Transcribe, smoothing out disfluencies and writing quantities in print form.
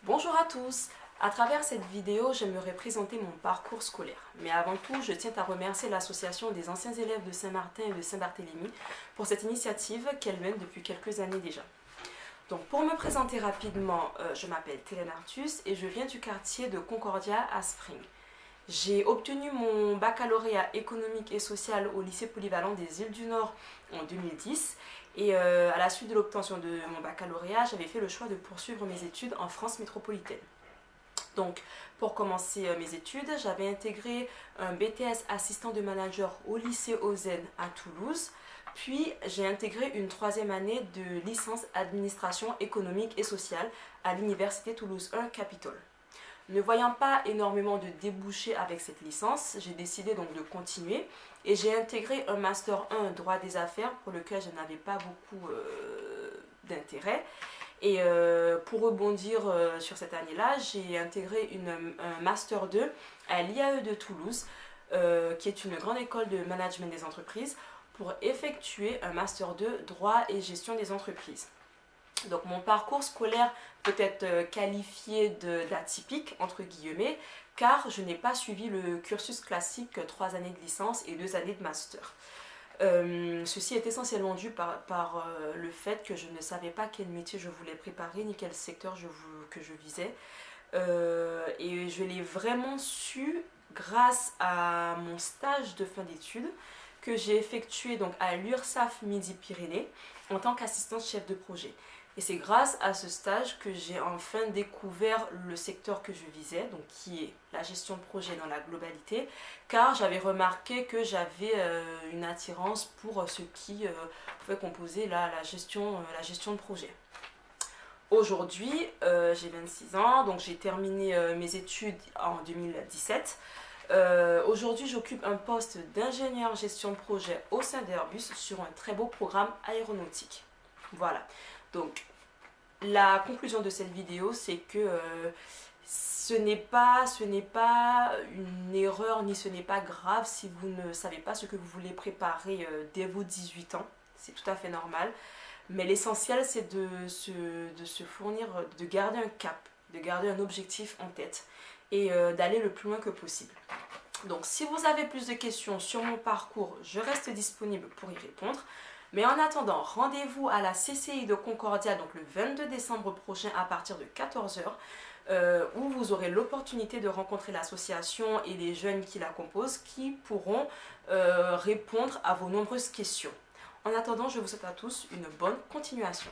Bonjour à tous! À travers cette vidéo, j'aimerais présenter mon parcours scolaire. Mais avant tout, je tiens à remercier l'association des anciens élèves de Saint-Martin et de Saint-Barthélemy pour cette initiative qu'elle mène depuis quelques années déjà. Donc pour me présenter rapidement, je m'appelle Thélène Artus et je viens du quartier de Concordia à Spring. J'ai obtenu mon baccalauréat économique et social au lycée polyvalent des Îles du Nord en 2010 et à la suite de l'obtention de mon baccalauréat, j'avais fait le choix de poursuivre mes études en France métropolitaine. Donc pour commencer mes études, j'avais intégré un BTS assistant de manager au lycée Ozen à Toulouse, puis j'ai intégré une troisième année de licence administration économique et sociale à l'université Toulouse 1 Capitole. Ne voyant pas énormément de débouchés avec cette licence, j'ai décidé donc de continuer et j'ai intégré un Master 1 droit des affaires pour lequel je n'avais pas beaucoup d'intérêt. Et pour rebondir sur cette année-là, j'ai intégré un Master 2 à l'IAE de Toulouse, qui est une grande école de management des entreprises, pour effectuer un Master 2 droit et gestion des entreprises. Donc mon parcours scolaire peut être qualifié d'atypique, entre guillemets, car je n'ai pas suivi le cursus classique 3 années de licence et 2 années de master. Ceci est essentiellement dû par le fait que je ne savais pas quel métier je voulais préparer ni quel secteur que je visais. Et je l'ai vraiment su grâce à mon stage de fin d'études que j'ai effectué donc à l'URSSAF Midi-Pyrénées en tant qu'assistante chef de projet. Et c'est grâce à ce stage que j'ai enfin découvert le secteur que je visais, donc qui est la gestion de projet dans la globalité, car j'avais remarqué que j'avais une attirance pour ce qui pouvait composer la gestion de projet. Aujourd'hui, j'ai 26 ans, donc j'ai terminé mes études en 2017. Aujourd'hui, j'occupe un poste d'ingénieur gestion de projet au sein d'Airbus sur un très beau programme aéronautique. Voilà. Donc, la conclusion de cette vidéo, c'est que ce n'est pas une erreur ni ce n'est pas grave si vous ne savez pas ce que vous voulez préparer dès vos 18 ans. C'est tout à fait normal. Mais l'essentiel, c'est de se fournir, de garder un cap, de garder un objectif en tête et d'aller le plus loin que possible. Donc, si vous avez plus de questions sur mon parcours, je reste disponible pour y répondre. Mais en attendant, rendez-vous à la CCI de Concordia donc le 22 décembre prochain à partir de 14 h où vous aurez l'opportunité de rencontrer l'association et les jeunes qui la composent qui pourront répondre à vos nombreuses questions. En attendant, je vous souhaite à tous une bonne continuation.